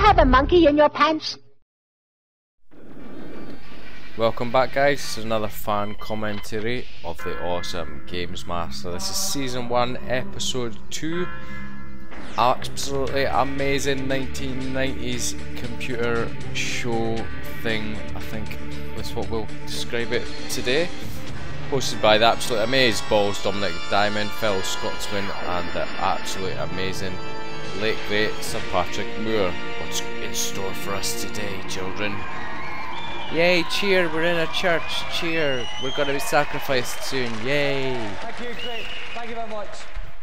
have a monkey in your pants? Welcome back, guys. This is another fan commentary of the awesome GamesMaster. This is Season 1, Episode 2. Absolutely amazing 1990s computer show thing, I think that's what we'll describe it today. Hosted by the absolute amazeballs Dominic Diamond, fellow Scotsman, and the absolute amazing late great Sir Patrick Moore. What's in store for us today, children? Yay, cheer, we're in a church, cheer, we're going to be sacrificed soon, yay! Thank you, great, thank you very much.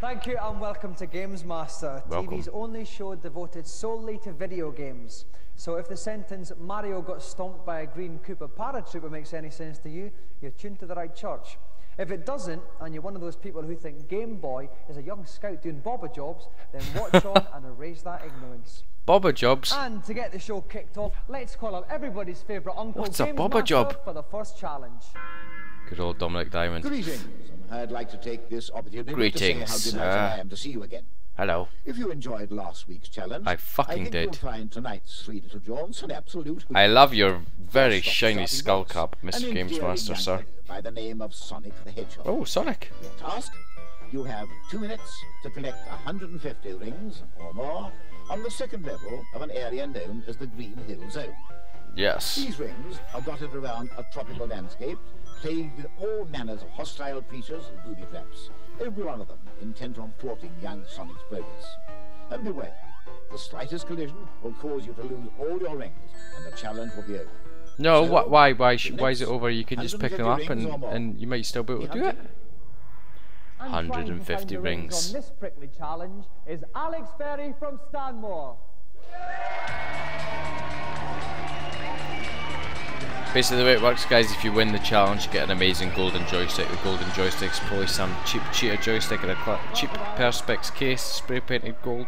Thank you and welcome to GamesMaster, TV's only show devoted solely to video games. So if the sentence Mario got stomped by a green Koopa paratrooper makes any sense to you, you're tuned to the right church. If it doesn't, and you're one of those people who think Game Boy is a young scout doing bobber jobs, then watch on and erase that ignorance. Bobber jobs? And to get the show kicked off, let's call up everybody's favourite uncle, what's a bobber job? For the first challenge. Good old Dominic Diamond. Greetings. I'd like to take this opportunity to say how delighted I am to see you again. Hello. If you enjoyed last week's challenge, I fucking did. You'll find tonight's three little jaunts an absolute. I love your very shiny skull cap, Mr. GamesMaster, sir. By the name of Sonic the Hedgehog. Oh, Sonic. Your task: you have 2 minutes to collect 150 rings or more on the second level of an area known as the Green Hill Zone. Yes. These rings are dotted around a tropical landscape plagued with all manners of hostile creatures and booby traps, every one of them intent on thwarting young Sonic's progress. And beware, the slightest collision will cause you to lose all your rings, and the challenge will be over. No, so, why is it over? You can just pick them up and you might still be able to do it. 150 rings. On this prickly challenge is Alex Ferry from Stanmore. Basically the way it works, guys, if you win the challenge you get an amazing golden joystick. The golden joystick's probably some cheap cheater joystick in a cheap Perspex case, spray painted gold.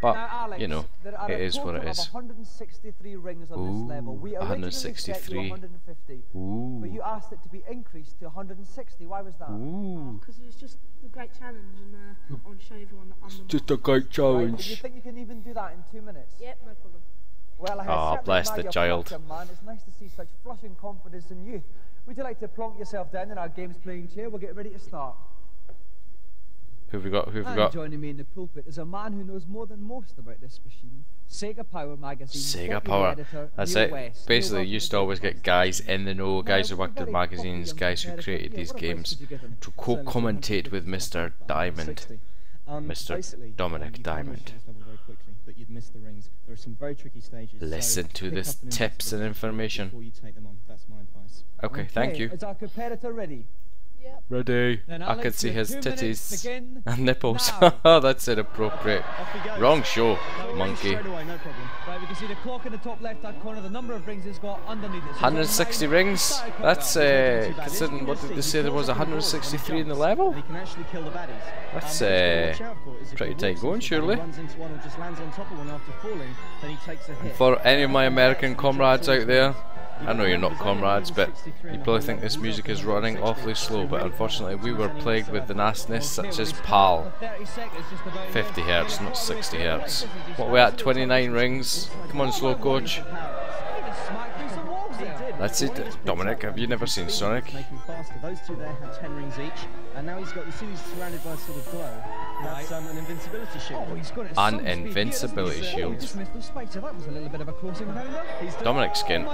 But, Alex, you know, it is what it is. 163 rings on this level. We 163. 150, Ooh. but you asked it to be increased to 160. Why was that? Ooh. Because it was just a great challenge, and I want to show everyone that I'm the Just a great challenge. Right, do you think you can even do that in 2 minutes? Yep, no problem. Well, I bless the child. Man. It's nice to see such flushing confidence in youth. Would you like to plonk yourself down in our games playing chair? We'll get ready to start. Who have we got? Who have we got? Joining me in the pulpit is a man who knows more than most about this machine. Sega Power magazine. Sega Power. That's it. Basically, you used to always get guys in the know, guys who worked in magazines, guys who created these games, to co-commentate with Mr. Diamond. Mr. Dominic Diamond. But you'd miss the rings. There are some very tricky stages. Listen to this tips and information. Before you take them on. That's my advice. Okay, thank you. Is our competitor ready? Yep. Ready. Then I can Alex, see your his 2 minutes titties begin and nipples. now. That's inappropriate. Off we go. Wrong show, No, monkey. straight away, no problem. Right, we can see the clock in the top left-hand corner, the number of rings it's got underneath it. So 160 rings? That's, considering, what did they say, there was 163 in the level? And he can actually kill the baddies. That's, What you've got to watch out for is if pretty he tight walks going, into surely. one, runs into one, or just lands on top of one after falling, then he takes a hit. For any of my American comrades out there, I know you're not comrades, but you probably think this music is running awfully slow, but unfortunately we were plagued with the nastiness such as PAL. 50 Hz, not 60 Hz. What are we at, 29 rings? Come on, slow coach. That's it. Dominic, have you never seen Sonic? Make him faster. Those two there have 10 rings each, and now he's got, you see he's surrounded by a sort of glow. That's an invincibility shield. An invincibility shield. Dominic's skin.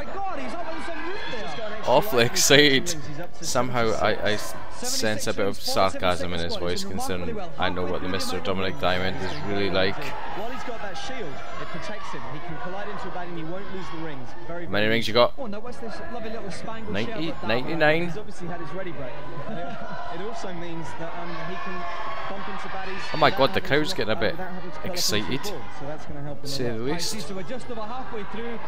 Awfully excited. Somehow I sense a bit of sarcasm in his voice, considering I know what the Mr. Dominic Diamond is really like. While he's got that shield, it protects him. He can collide into a bag and he won't lose the rings. How many rings you got? Oh, now what's this lovely little spangled 90, shell? 99. He's obviously had his ready break. It also means that he can bump into baddies. Oh my god, the crowd's getting a bit excited, So that's going to help him say the least. So we're just over halfway through.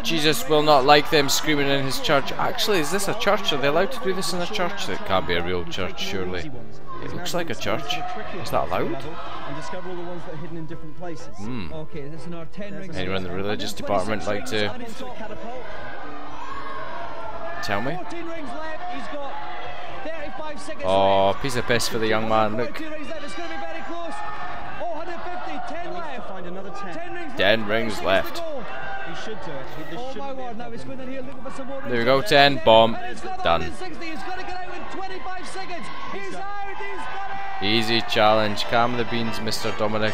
Jesus will not like them screaming in his church. Actually, is this a church? Are they allowed to do this in a church? It can't be a real church, surely. It looks like a church. Is that allowed? And discover all the ones that are hidden in different places. Okay, this is our 10 rings. Anyone in the religious department like to tell me? 14 rings left. He's got 35 seconds Oh, left. piece of piss for the young man. Look. 42 rings left. It's going to be very close. Oh, 150, 10 left. Find another 10. 10 rings left. He should do it. This Oh my shouldn't be a word, now he's problem. going in here looking for some more. There we go, 10, bomb, done. 60. He's got to get out in 25 seconds. He's out, he's got it. Easy challenge, calm the beans, Mr. Dominic.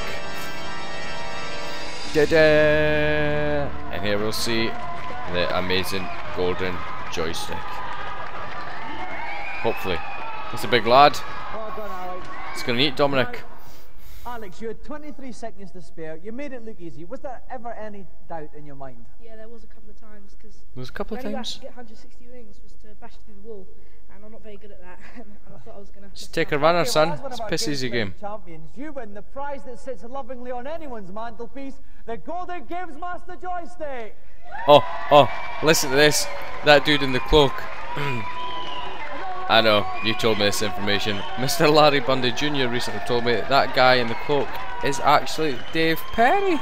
Da-da! And here we'll see the amazing golden joystick. Hopefully. It's a big lad. Well done, Alex. It's gonna eat Dominic. Alex, you had 23 seconds to spare. You made it look easy. Was there ever any doubt in your mind? Yeah, there was a couple of times because There's a couple of the only way I times. could get 160 rings was to bash through the wall, and I'm not very good at that. And I thought I was gonna. Just take a runner, Okay, well, son. that's one It's of a our piss easy game. Champions. You win the prize that sits lovingly on anyone's mantelpiece, the Golden GamesMaster joystick. Oh, listen to this. That dude in the cloak. I know, you told me this information. Mr. Larry Bundy Jr. recently told me that guy in the cloak is actually Dave Perry.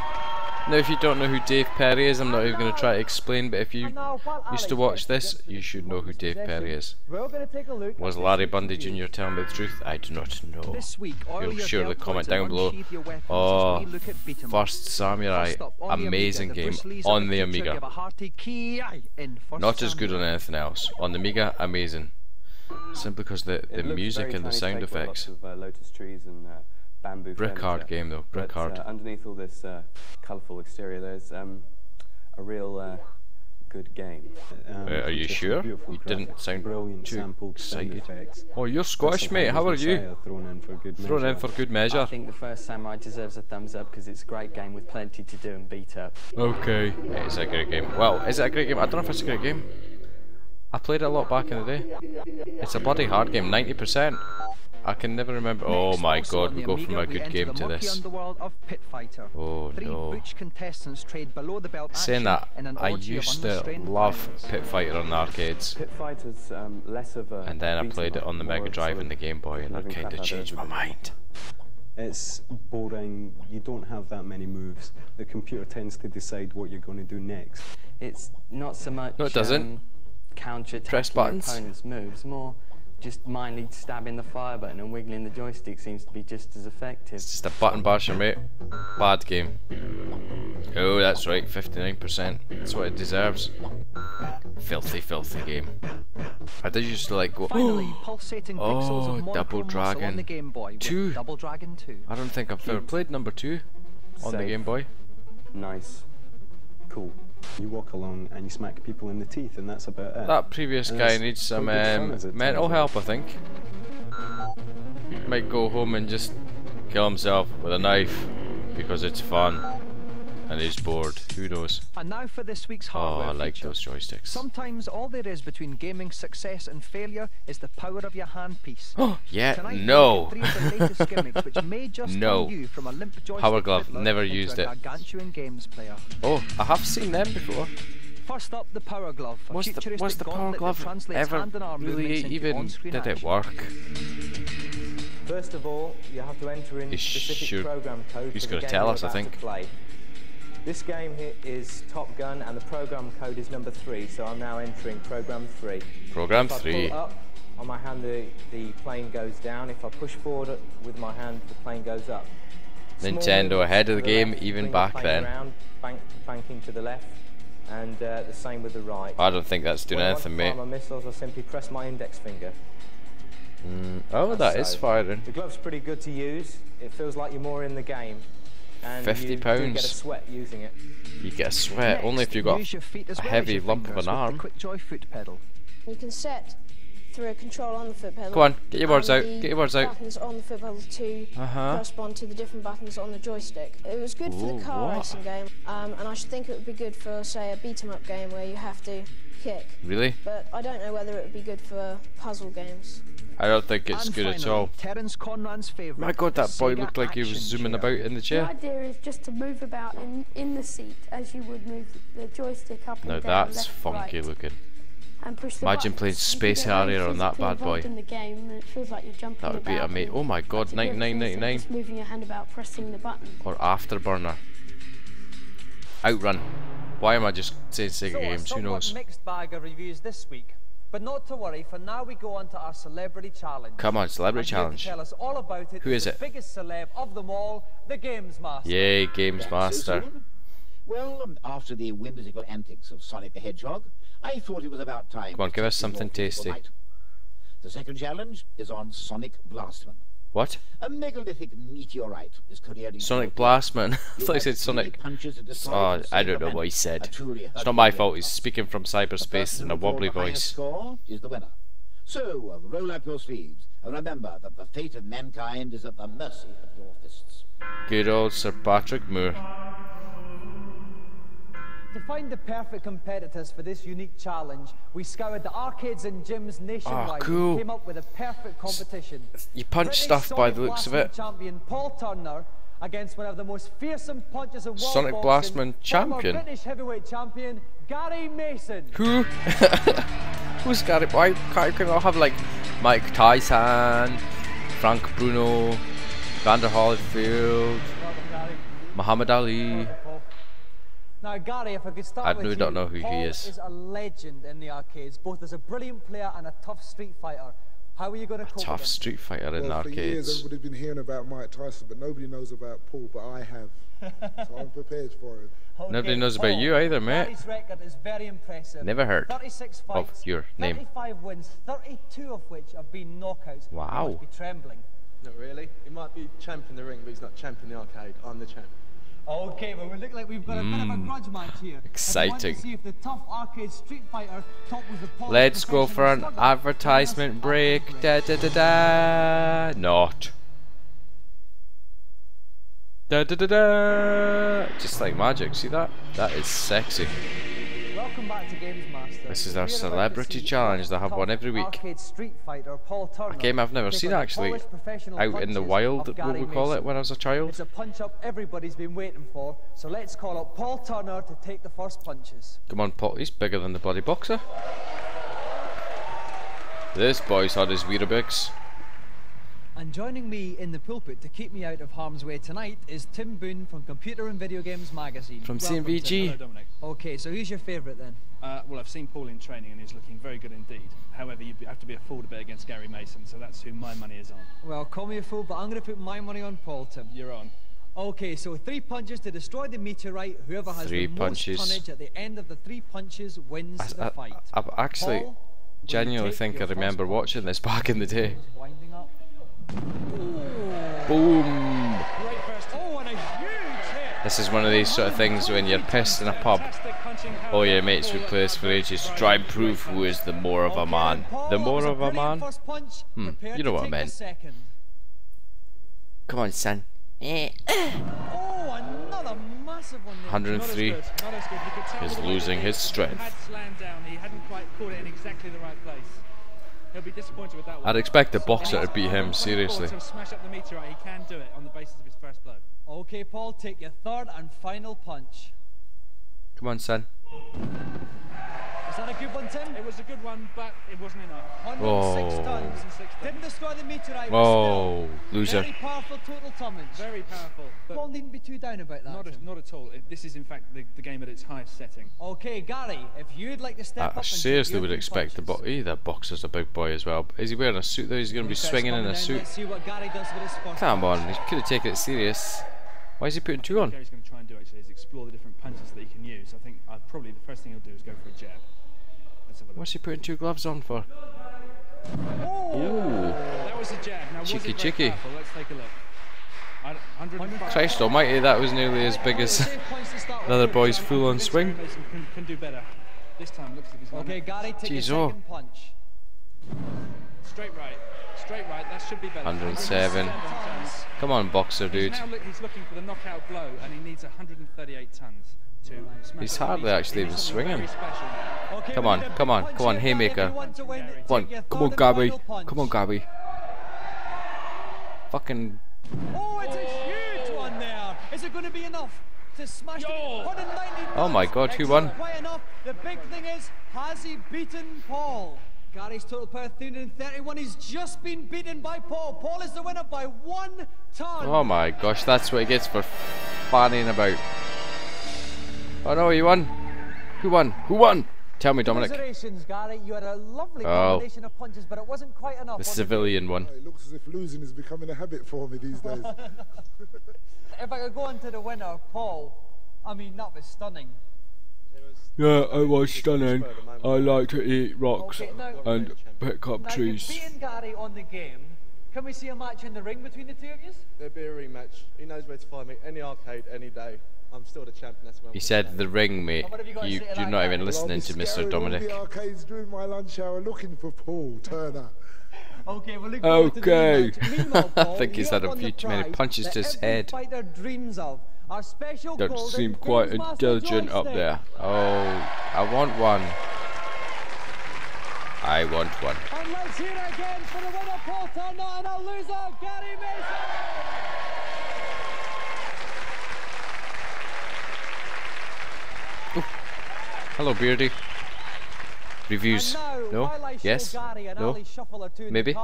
Now, if you don't know who Dave Perry is, I'm not even going to try to explain, but if you used to watch this, you should know who Dave Perry is. We're going to take a look. Was Larry Bundy Jr. telling me the truth? I do not know. This week, You'll surely comment down below. Oh, First Samurai, amazing game on the Amiga. Not as good on anything else. On the Amiga, amazing. Simply because the music and the sound effects. Lotus trees and bamboo. Brick hard game though, brick hard. Underneath all this colourful exterior, there's a real good game. Are you sure? You didn't sound too excited. Oh, you're Scottish, mate. How are you? Thrown in for good measure. I think the First Samurai deserves a thumbs up because it's a great game with plenty to do and beat up. Okay. It's a great game. Well, is it a great game? I don't know if it's a great game. I played it a lot back in the day. It's a bloody hard game, 90%. I can never remember. Oh my god, we go from a good game to this. Oh no. Saying that, I used to love Pit Fighter on the arcades. Pit Fighter's less of a. And then I played it on the Mega Drive and the Game Boy, and I kind of changed my mind. It's boring, you don't have that many moves. The computer tends to decide what you're going to do next. It's not so much No, it doesn't. Press counter-attacking buttons. your opponent's moves, more just mindly stabbing the fire button and wiggling the joystick seems to be just as effective. It's just a button basher, mate. Bad game. Oh, that's right, 59%. That's what it deserves. Filthy, filthy game. I did used to like go, Finally, pulsating pixels of Double monochrome muscle Dragon on the Game Boy with 2. Double Dragon 2. I don't think I've ever played number 2 on the Safe. Game Boy. Nice. Cool. You walk along and you smack people in the teeth, and that's about it. That previous And guy it's needs some quite good fun, as it mental turns help, I think. Might go home and just kill himself with a knife because it's fun and he's bored. Who knows? And now for this week's Oh, hardware I like feature. those joysticks. Sometimes all there is between gaming success and failure is the power of your handpiece. Yeah, Tonight we no. look at 3 of the latest gimmicks which may just No. turn you from a limp joystick Power glove, fiddler never into used a it. gargantuan games player. Oh, I have seen them before. First up, the Power Glove. A Was the futuristic Power gauntlet that Glove translates ever hand and arm really movements into even on-screen did it action. work? First of all, you have to enter in He's specific sure- program code he's for the gonna game tell you're us, I about to think. play. This game here is Top Gun, and the program code is number 3. So I'm now entering program 3. Program If I 3. pull up on my hand, the plane goes down. If I push forward with my hand, the plane goes up. Small Nintendo movements ahead to of the the game left, even bring the back plane then. Around, banking to the left, and the same with the right. I don't think that's doing When I want anything, to fire mate. my missiles, I simply press my index finger. Oh, that is So, firing. The glove's pretty good to use. It feels like you're more in the game. And £50. you do get a sweat using it. You get a sweat only if you've got Use your feet as a well as heavy your lump of fingers an with arm. the quick joy foot pedal. You can set through a control on the foot pedal. Go on, get your words and out, the get your words out. buttons on the foot pedal to correspond to the different buttons on the joystick. It was good for Ooh, the car what? racing game, and I should think it would be good for, say, a beat-em-up game where you have to kick. Really? But I don't know whether it would be good for puzzle games. I don't think it's And good at finally, all. Terence Conran's favourite. My god, that boy Sega looked like he was action zooming chair. about in the The chair. idea is just to move about in the seat as you would move the joystick up Now and down, that's left, funky right, looking. and push the Imagine buttons. playing You can Space get very Harrier on that physically bad boy. involved in the game, and it feels like you're jumping That would be about amazing. and Oh my god, that's a different thing than 99.99. just moving your hand about pressing the button. Or Afterburner. Outrun. Why am I just saying Sega So, games? a Who knows? somewhat mixed bag of reviews this week. But not to worry, for now we go on to our celebrity challenge. Come on, celebrity And here challenge. to tell us all about it Who is the it? biggest celeb of them all, the GamesMaster. Yay, GamesMaster. Well, after the whimsical antics of Sonic the Hedgehog, I thought it was about time. Come on, give us to test something your beautiful tasty. might. The second challenge is on Sonic Blastman. What? A megalithic meteorite is careering. Sonic Blastman. I thought he said Sonic. Oh, I don't know what he said. It's not my fault. He's speaking from cyberspace in a wobbly voice. Score is the winner. So roll up your sleeves and remember that the fate of mankind is at the mercy of your fists. Good old Sir Patrick Moore. To find the perfect competitors for this unique challenge, we scoured the arcades and gyms nationwide cool. and came up with a perfect competition. You punch British stuff by Sonic the looks of Blastman it. champion Paul Turner against one of the most fearsome punches in world Sonic boxing, Blastman champion. former British heavyweight champion Gary Mason. Who? Who's got it? Why can't you have like Mike Tyson, Frank Bruno, Vander Holyfield, Muhammad Ali? Now, Gary, if I could start with you, don't know who he Paul is. A legend in the arcades, both as a brilliant player and a tough street fighter. How are you going to cope Tough with him? street fighter in the For years, arcades. everybody's been hearing about Mike Tyson, but nobody knows about Paul, but I have. So I'm prepared for it. Nobody knows about you either, mate. Gary's record is very impressive. Never heard 36 of fights, your name. 35 wins, 32 of which have been knockouts. Wow. You must be trembling. Not really. He might be champ in the ring, but he's not champ in the arcade. I'm the champ. Okay, well, we look like we've got a bit of a grudge match here. Exciting. If you want to see if the tough arcade street fighter topples the polished Let's go for an professional slugger, advertisement break. Da da da da. Not. Da da da da. Just like magic. See that? That is sexy. Welcome back to GamesMaster. This is our We're about to celebrity see challenge. They have tough one every week. Arcade street fighter Paul Turner A game I've never take seen on the actually. polished professional Out in the punches wild, of what we Gary call it Mason. when I was a child. It's a punch up everybody's been waiting for. So let's call up Paul Turner to take the first punches. Come on, Paul. He's bigger than the bloody boxer. This boy's had his Weetabix. And joining me in the pulpit to keep me out of harm's way tonight is Tim Boone from Computer and Video Games Magazine. From Welcome, CMVG. Tim. Hello, Dominic. Okay, so who's your favourite then? Well, I've seen Paul in training and he's looking very good indeed. However, you have to be a fool to bet against Gary Mason, so that's who my money is on. Well, call me a fool, but I'm going to put my money on Paul, Tim. You're on. Okay, so 3 punches to destroy the meteorite. Whoever has Three the punches. most tonnage at the end of the 3 punches wins the fight. I actually Paul, genuinely think I remember watching this back in the day. winding up. Boom! Oh, and a huge hit! This is one of these sort of things when you're pissed in a pub. All your mates would play this for ages to try and prove who is the more of a man. The more of a man? You know what I meant. Come on, son. Oh, another massive one there. 103 Not as good. You could tell is the way losing that his he strength. had slammed down. He hadn't quite caught it in exactly the right place. He'll be disappointed with that one. I'd expect the boxer to beat him, seriously. To smash up the meteorite, he can do it on the basis of his first blow. Okay, Paul, take your third and final punch. Come on, son. Is that a good one, Tim? It was a good one, but it wasn't enough. 106 Whoa. tons. Didn't destroy the meteorite. but Whoa, still, loser. Very powerful total tonnage. Very powerful. But Paul needn't be too down about that. Tim. not at all. This is in fact the game at its highest setting. Okay, Gary, if you'd like to step up I and seriously take would your expect the punches. the boxer's a big boy as well. Is he wearing a suit though? He's going to be swinging in a suit. Let's see what Gary does with his first Come punch. on, he could have taken it serious. Why is he putting 2 on? Gary's going to try and do actually is explore the different punches that he can use. I think probably the first thing he'll do is go for a jab. Let's have a look. What's he putting 2 gloves on for? Ooh. That was a jab. Now, Cheeky, was it very cheeky. powerful? Let's take a look. 105. Christ almighty, that was nearly as big as the other boy's full-on swing. Can do better. This time looks like he's Okay, Gary, take Jeez, your oh. second punch. Straight right. Straight right. That should be better. 107. Come on, boxer dude. He's looking for the knockout blow, and he needs 138 tons to smash. He's up the hardly meteorite. actually He even needs something swinging. very special now. Okay, Come we on, need a come big on, punch come on, here, Gary, if haymaker. you want to win. Come on, Take your come third on, and Gabby. final punch. Come on, Gabby. Fucking. Oh, it's a huge one there. Is it going to be enough to smash the 190 Oh my God, who won? Quite enough. The big thing is, has he beaten Paul? Gary's total power 331. He's just been beaten by Paul. Paul is the winner by 1 ton. Oh my gosh, that's what he gets for fanning about. Oh no, he won. Who won? Who won? Tell me, Dominic. Congratulations, Gary. You had a lovely combination of punches, but it wasn't quite enough. The civilian one. It looks as if losing is becoming a habit for me these days. If I could go on to the winner, Paul, I mean, that was stunning. Yeah, it was stunning. I like to eat rocks and pick up trees. Now, you've beaten Gary on the game. Can we see a match in the ring between the two of you? There'll be a rematch. He knows where to find me. Any arcade, any day. I'm still the champion. That's He said the ring, mate. You're not even listening to Mr. Dominic. The arcades during my lunch hour looking for Paul Turner. Okay, we'll look forward to the rematch. I think he's had a few too many punches to his head. Don't seem quite intelligent up there. Oh, I want one. I want one. And let's hear it again for the winner, Paul Turner, and a loser, Gary Mason. Ooh. Hello, Beardy. Reviews? No? Yes? No? Maybe?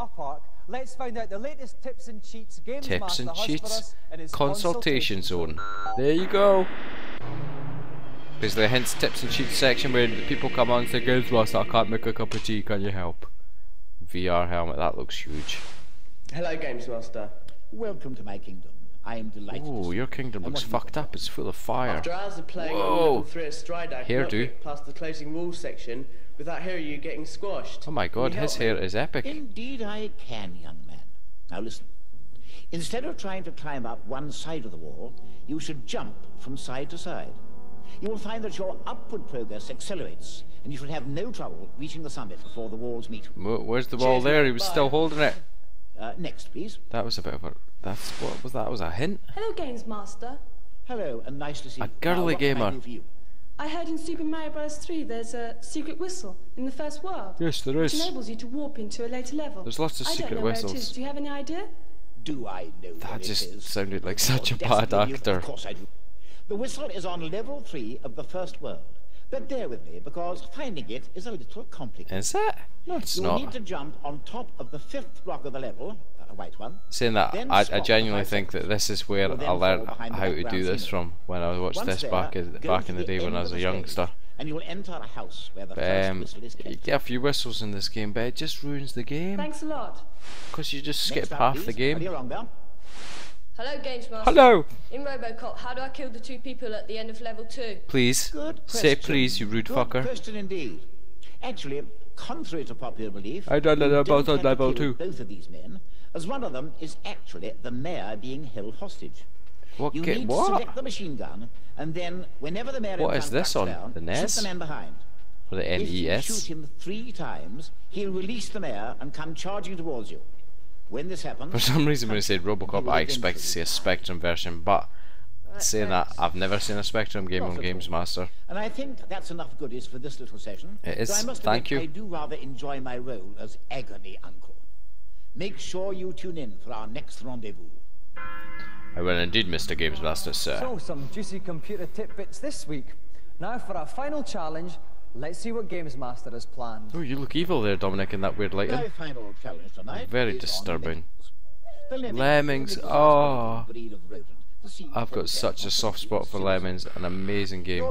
Let's find out the latest tips and cheats Tips and cheats? Consultation zone. There you go. Basically, hence tips and cheats section where people come on and say, GamesMaster, I can't make a cup of tea, can you help? VR helmet, that looks huge. Hello, GamesMaster. Welcome to my kingdom. I am delighted. Oh, your kingdom looks fucked up. It's full of fire. After hours of playing on level 3 at Stride, I cannot get past the closing rules section without hearing you getting squashed. Oh my god, his hair is epic. Indeed I can, young man. Now listen. Instead of trying to climb up one side of the wall, you should jump from side to side. You will find that your upward progress accelerates, and you should have no trouble reaching the summit before the walls meet. Where's the wall there? He was still holding it. Next, please. That was a bit of a... what was that? That was a hint? Hello, GamesMaster. Hello, and nice to see you. A girly gamer. I heard in Super Mario Bros. 3 there's a secret whistle in the first world. Yes, there is. Which enables you to warp into a later level. There's lots of secret whistles. Where it is. Do you have any idea? Do I know that just sounded like such a bad actor. Of course I do. The whistle is on level 3 of the first world. But bear with me, because finding it is a little complicated. Is it? No, it's not. You'll need to jump on top of the 5th block of the level, a white one. Saying that, I genuinely think that this is where I learned how to do this from, when I watched this back in the day when I was a youngster. And you will enter a house where the first whistle is kept. You get a few whistles in this game, but it just ruins the game. Thanks a lot. Because you just skip half the game. Hello, GamesMaster. Hello. In Robocop, how do I kill the two people at the end of level 2? Please. Say please, you rude fucker. Good question indeed. Actually, contrary to popular belief, I don't know about on level 2. Both of these men, as one of them is actually the mayor being held hostage. What? You need to select the machine gun, and then whenever the mayor what is this on? down, the NES? shoot the man behind. Or the NES? If you shoot him 3 times, he'll release the mayor and come charging towards you. When this happens, for some reason when I said Robocop I expect to see a Spectrum version, but saying that, I've never seen a Spectrum game on GamesMaster. And I think that's enough goodies for this little session. It is, so I must thank you. I do rather enjoy my role as agony uncle. Make sure you tune in for our next rendezvous. I will indeed, Mr. GamesMaster, sir. So, some juicy computer tidbits this week. Now for our final challenge, let's see what GamesMaster has planned. Oh, you look evil there, Dominic, in that weird lighting. My final challenge tonight very disturbing. Lemmings, oh, I've got such a soft spot for Lemmings, an amazing game.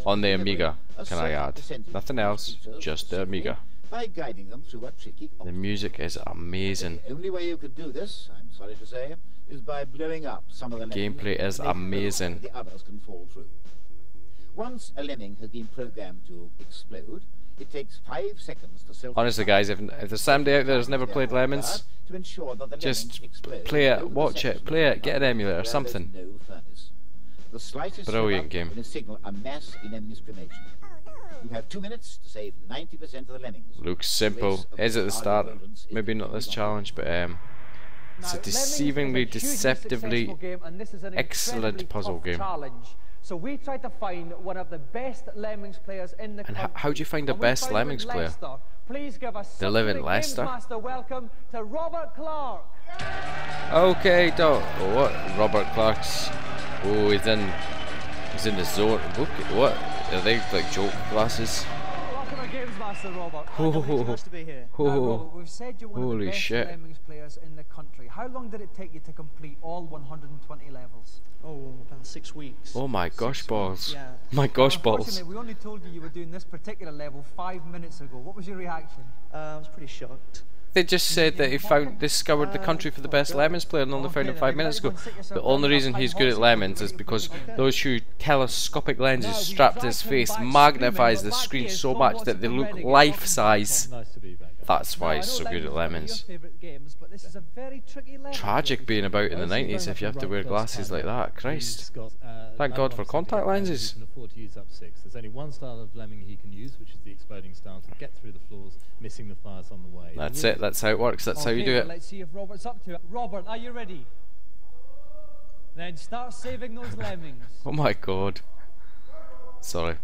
On the Amiga, can I add? Nothing else, just the Amiga. By guiding them through a tricky the music is amazing. The only way you could do this, I'm sorry to say, is by blowing up some of the gameplay is amazing. The others can fall through. Once a lemming has been programmed to explode, it takes 5 seconds to self. Honestly, guys, if there's somebody out there who's never played Lemons, just play it, watch it, play it, get an emulator or something. Brilliant game. Signal a mass lemmings cremation. You have 2 minutes to save 90% of the lemmings. Looks simple. Is at the start. Maybe not this challenge, but it's a deceivingly, deceptively excellent puzzle game. So we tried to find one of the best Lemmings players in the country. And how do you find the best Lemmings player? Please give us they live in Leicester. GamesMaster welcome to Robert Clark. Okay, what? Robert Clark's. Oh, he's in the zone. Look, what? Are they like joke glasses? Welcome to GamesMaster. GamesMaster Robert. Nice to be here. Robert, we've said you're one of the best Lemmings players in the country. How long did it take you to complete all 120 levels? Oh, about 6 weeks. Oh my gosh balls. Yeah. My gosh balls. Unfortunately, we only told you were doing this particular level 5 minutes ago. What was your reaction? I was pretty shocked. They just said that he discovered the country for the best Lemons player and only found him 5 minutes ago. The only reason he's good at Lemons is because those two telescopic lenses strapped to his face magnifies the screen so much that they look life-size. That's why he's so good at Lemons. Tragic being about in the 90s if you have to wear glasses like that. Christ. Thank God for contact lenses. There's only one style of lemming he can use, which is the exploding style to get through the floors, missing the fires on the way. That's it, that's how it works, that's how you do it. Let's see if Robert's up to it. Robert, are you ready? Then start saving those lemmings. Oh my God. Sorry.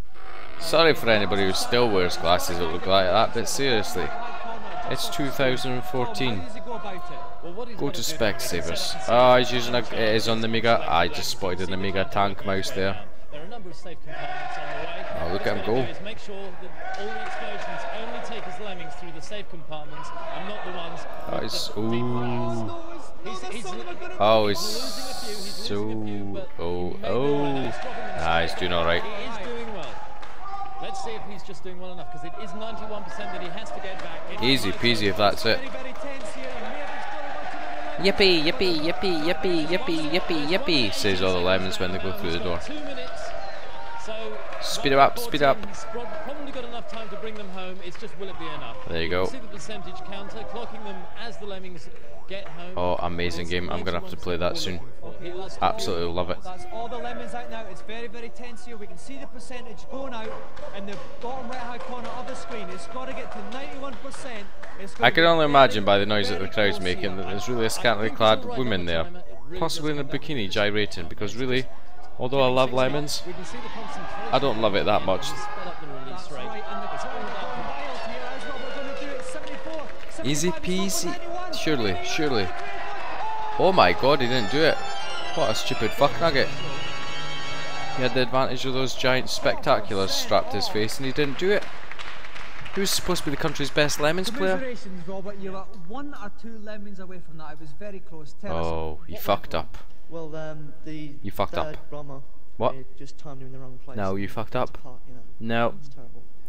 Sorry for anybody who still wears glasses that look like that, but seriously. It's 2014. Go to Specsavers. Oh, he's using it is on the Amiga. I just spotted an Amiga tank mouse there. Oh, look at him go. Make sure that all the explosions only take his lemmings through the safe compartments and not the ones. Oh, he's he's doing alright. He is doing well. Let's see if he's just doing well enough, because it is 91% that he has to get back. Easy peasy if that's it. Yippee, yippee, yippee, yippee, yippee, yippee, yippee, says all the lemons when they go through the door. Speed it up, speed it up. Probably got enough time to bring them home. It's just, will it be enough? There you go. See the percentage counter, clocking them as the lemmings get home. Oh, amazing game. I'm gonna have to play that soon. Absolutely love it. That's all the lemons out now. It's very, very tense here. We can see the percentage going out in the bottom right hand corner of the screen. It's got to get to 91%. I can only imagine by the noise that the crowd's making that there's really a scantily clad woman there, possibly in a bikini, gyrating, because really, although I love lemons, I don't love it that much. Easy peasy. Surely, surely. Oh my God, he didn't do it. What a stupid fuck nugget. He had the advantage of those giant spectaculars strapped to his face and he didn't do it. Who's supposed to be the country's best lemons player? Congratulations, Robert. You were 1 or 2 lemons away from that. It was very close. Oh, he fucked up. Well, you fucked up. Bomber, what? Just timed him in the wrong place. No, you fucked up. No.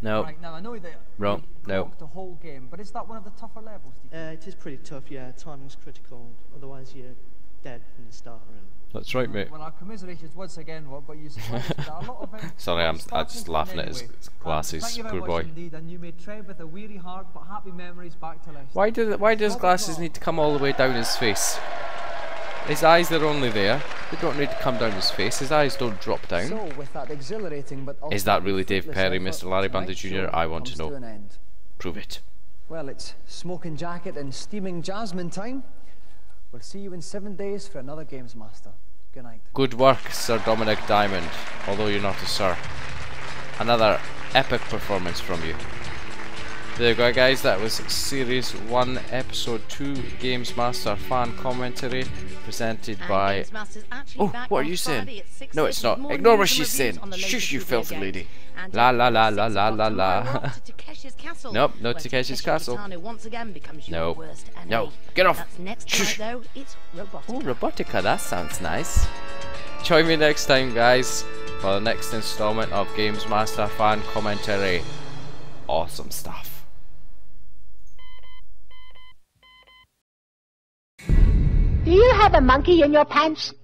No. Right, now I know that wrong. No. The whole game, but is that one of the tougher levels? It is pretty tough. Yeah, timing's critical. Otherwise, you're dead from the start. Really. That's right, mate. Well, our commiserations once again, Rob, but you surprised that a lot of sorry, I'm just laughing at his glasses. Thank you very Good much boy. Indeed, and you may tread with a weary heart, but happy memories back to life. Why does glasses need to come all the way down his face? His eyes are only there. They don't need to come down his face. His eyes don't drop down. So, with that exhilarating but is that really Dave Perry, Mr. Larry Bundy Jr.? I want to know. Prove it. Well, it's smoking jacket and steaming jasmine time. We'll see you in 7 days for another GamesMaster. Good night. Good work, Sir Dominic Diamond, although you're not a sir. Another epic performance from you. There you go, guys, that was Series 1, Episode 2, GamesMaster fan commentary, presented by... Oh, what are you saying? No, it's not. Ignore what she's saying. Shush, you filthy lady. La la la la la la la. Nope, no Takeshi's Castle. No, no, get off. Shush. Oh, Robotica, that sounds nice. Join me next time, guys, for the next installment of GamesMaster fan commentary. Awesome stuff. Do you have a monkey in your pants?